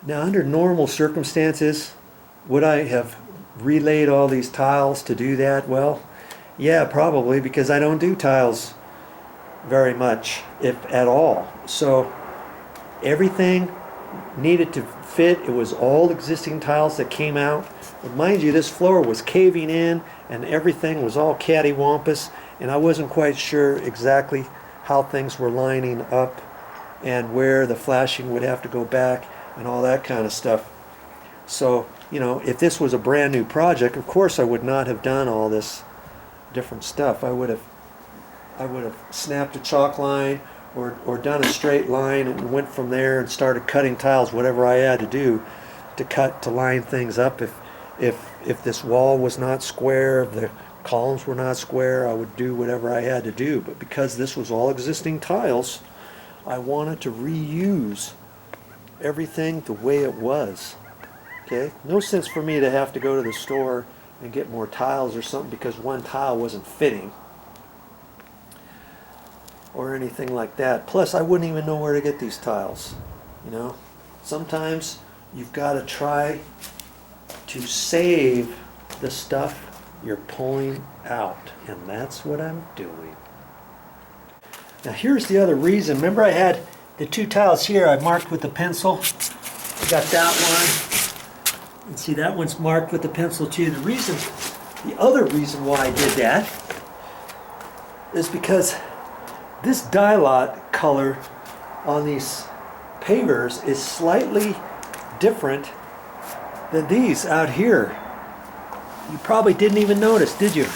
Now, under normal circumstances, would I have relayed all these tiles to do that? Well, yeah, probably, because I don't do tiles very much, if at all. So everything needed to fit. It was all existing tiles that came out. But mind you, this floor was caving in and everything was all cattywampus, and I wasn't quite sure exactly how things were lining up and where the flashing would have to go back and all that kind of stuff. So, you know, if this was a brand new project, of course I would not have done all this different stuff. I would have snapped a chalk line or done a straight line and went from there and started cutting tiles, whatever I had to do to line things up. If this wall was not square, if the columns were not square, I would do whatever I had to do. But because this was all existing tiles, I wanted to reuse everything the way it was. Okay? No sense for me to have to go to the store and get more tiles or something because one tile wasn't fitting or anything like that. Plus, I wouldn't even know where to get these tiles. You know, sometimes you've got to try to save the stuff you're pulling out, and that's what I'm doing. Now here's the other reason. Remember, I had the two tiles here I marked with the pencil. I got that one, and see, that one's marked with the pencil too. The other reason why I did that is because this dye lot color on these pavers is slightly different than these out here. You probably didn't even notice, did you?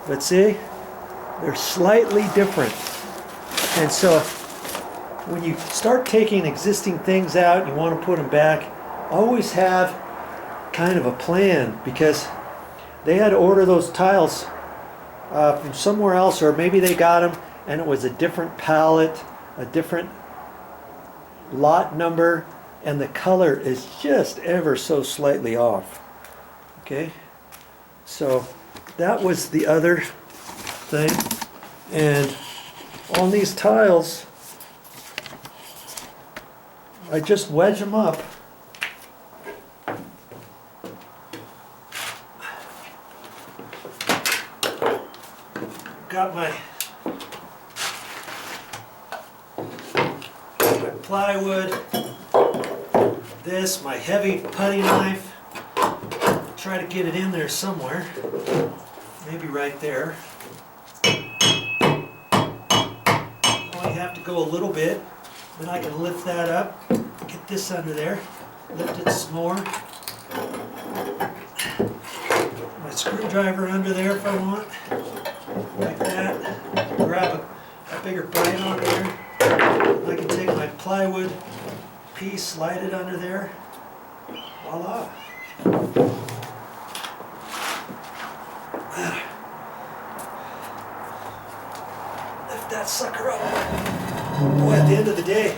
But see, they're slightly different. And so when you start taking existing things out, you want to put them back, always have kind of a plan, because they had to order those tiles from somewhere else, or maybe they got them and it was a different palette, a different lot number, and the color is just ever so slightly off. Okay, so that was the other thing. And on these tiles, I just wedge them up. Got my plywood, this, my heavy putty knife. Try to get it in there somewhere, maybe right there. Only have to go a little bit, then I can lift that up, get this under there, lift it some more. My screwdriver under there if I want, like that. Grab a bigger bite on there. I can take my plywood piece, slide it under there. Voila. Lift that sucker up. Boy, at the end of the day,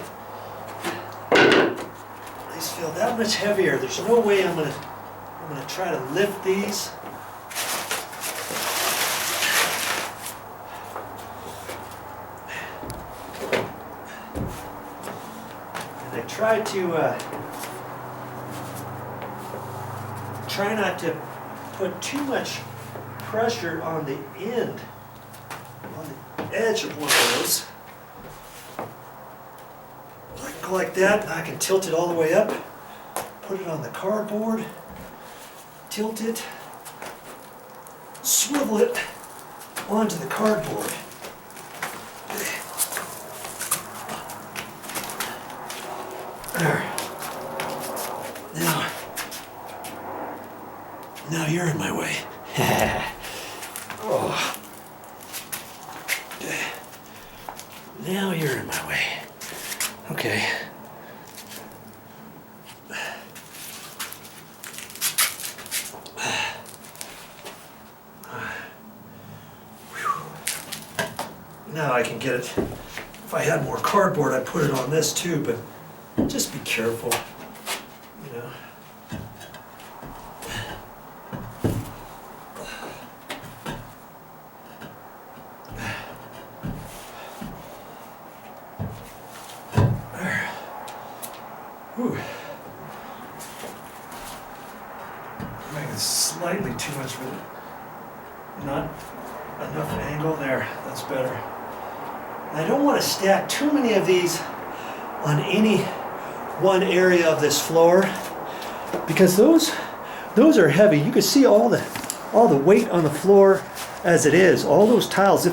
these feel that much heavier. There's no way I'm gonna try to lift these. And I try not to put too much pressure on the end, on the edge of one of those. I can go like that, and I can tilt it all the way up, put it on the cardboard, tilt it, swivel it onto the cardboard. There. Now you're in my way. Oh. Now you're in my way. Okay. Now I can get it. If I had more cardboard, I'd put it on this too, but just be careful, you know. Whew. Making slightly too much with it. Not enough angle there. That's better. I don't want to stack too many of these on any one area of this floor because those are heavy. You can see all the weight on the floor as it is. All those tiles,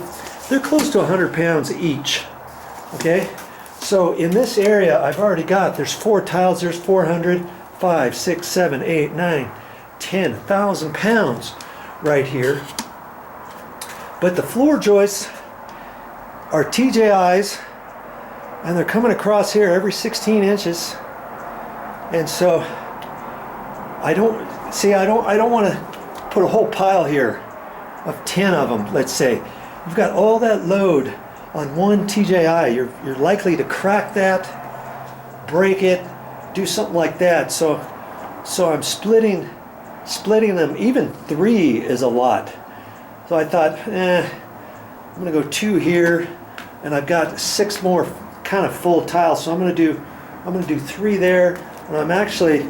they're close to 100 pounds each. Okay, so in this area I've already got, there's 4 tiles. There's 400, 5, 6, 7, 8, 9, 10,000 pounds right here. But the floor joists are TJIs, and they're coming across here every 16 inches. And so I don't want to put a whole pile here of 10 of them, let's say. You've got all that load on one TJI. You're likely to crack that, break it, do something like that. So I'm splitting them. Even 3 is a lot. So I thought, I'm gonna go 2 here, and I've got 6 more kind of full tiles. So I'm gonna do 3 there, and I'm actually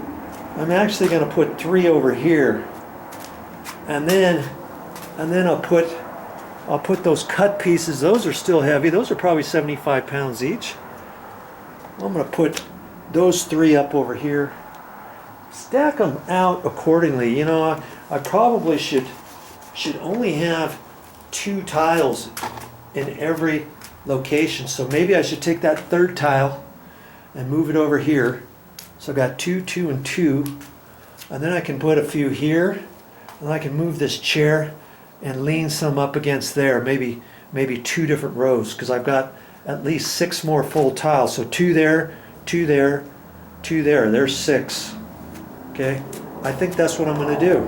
gonna put 3 over here, and then I'll put those cut pieces. Those are still heavy. Those are probably 75 pounds each. I'm gonna put those 3 up over here. Stack them out accordingly. You know, I probably should only have 2 tiles in every location. So maybe I should take that 3rd tile and move it over here. So I've got 2, 2, and 2. And then I can put a few here. And I can move this chair and lean some up against there. Maybe 2 different rows, because I've got at least 6 more full tiles. So 2 there, 2 there, 2 there. There's 6. Okay? I think that's what I'm going to do.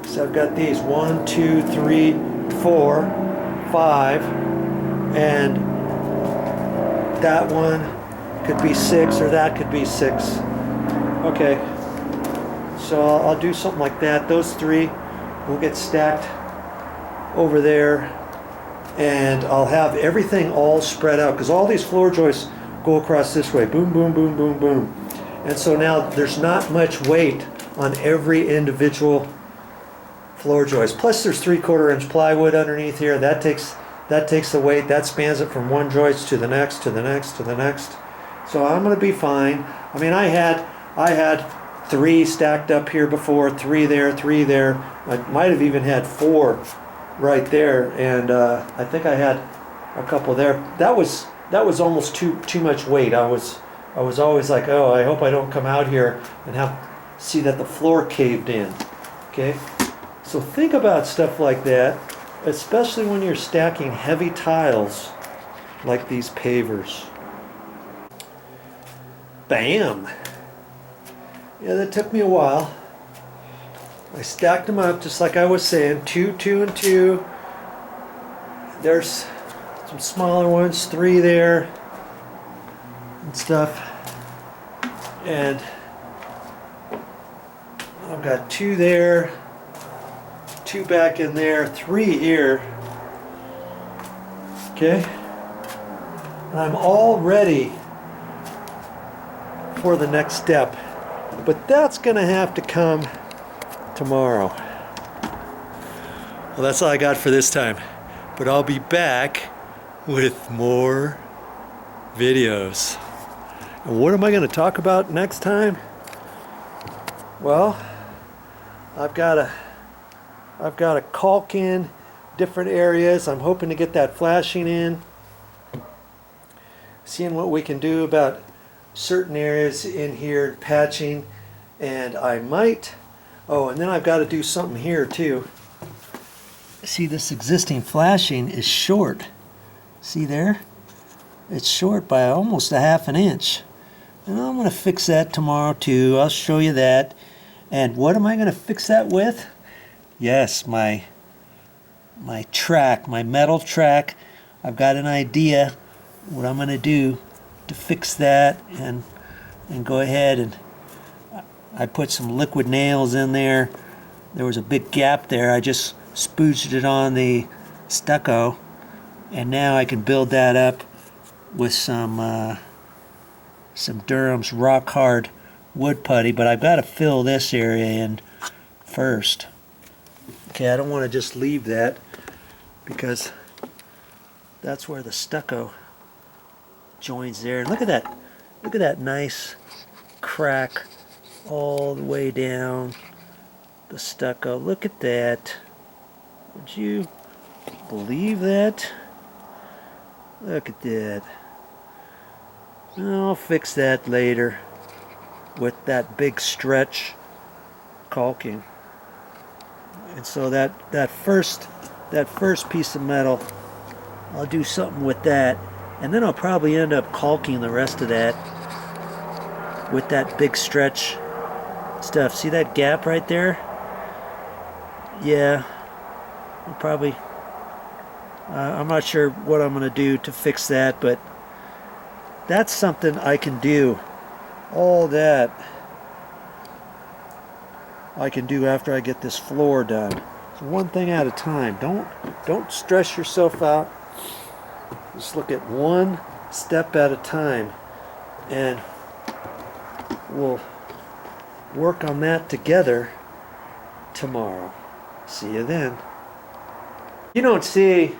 So I've got these 1, 2, 3, 4, 5, and that one could be 6, or that could be 6. Okay, so I'll do something like that. Those 3 will get stacked over there, and I'll have everything all spread out, because all these floor joists go across this way. Boom, boom, boom, boom, boom. And so now there's not much weight on every individual floor joist. Plus there's 3/4 inch plywood underneath here. That takes the weight. That spans it from one joist to the next, to the next, to the next. So I'm going to be fine. I mean, I had 3 stacked up here before, 3 there, 3 there. I might have even had 4 right there, and I think I had a couple there. That was almost too much weight. I was always like, oh, I hope I don't come out here and see that the floor caved in. Okay. So think about stuff like that, especially when you're stacking heavy tiles like these pavers. Bam! Yeah, that took me a while. I stacked them up just like I was saying, 2, 2, and 2. There's some smaller ones, 3 there and stuff. And I've got 2 there. 2 back in there, 3 here. Okay? And I'm all ready for the next step. But that's going to have to come tomorrow. Well, that's all I got for this time. But I'll be back with more videos. And what am I going to talk about next time? Well, I've got to caulk in different areas. I'm hoping to get that flashing in. Seeing what we can do about certain areas in here, patching, and I might, and then I've got to do something here too. See, this existing flashing is short. See there? It's short by almost a ½ inch. And I'm going to fix that tomorrow too. I'll show you that. And what am I going to fix that with? Yes, my track, my metal track. I've got an idea what I'm going to do to fix that, and go ahead, and I put some liquid nails in there. There was a big gap there. I just spooged it on the stucco, and now I can build that up with some some Durham's rock hard wood putty, but I've got to fill this area in first. Okay, I don't want to just leave that because that's where the stucco joins there. And look at that nice crack all the way down the stucco. Look at that. Would you believe that? Look at that. I'll fix that later with that big stretch caulking. And so that first piece of metal, I'll do something with that, and then I'll probably end up caulking the rest of that with that big stretch stuff. See that gap right there? Yeah, I'll probably, I'm not sure what I'm going to do to fix that, but that's something I can do. All that I can do after I get this floor done. So one thing at a time. Don't stress yourself out. Just look at one step at a time, and we'll work on that together tomorrow. See you then. You don't see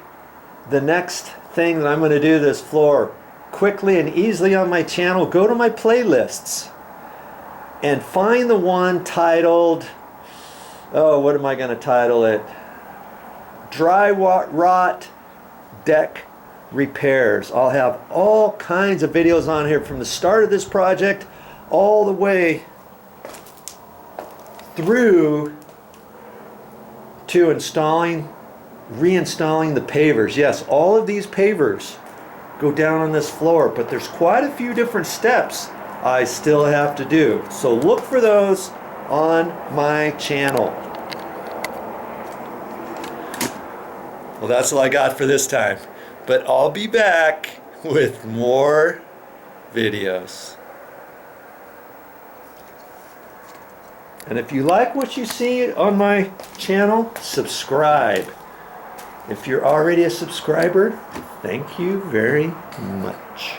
the next thing that I'm going to do this floor quickly and easily on my channel. Go to my playlists and find the one titled, oh, what am I going to title it? Dryrotdeckrepair. I'll have all kinds of videos on here from the start of this project all the way through to reinstalling the pavers. Yes, all of these pavers go down on this floor, but there's quite a few different steps I still have to do. So look for those on my channel. Well, that's all I got for this time, but I'll be back with more videos. And if you like what you see on my channel, subscribe. If you're already a subscriber, thank you very much.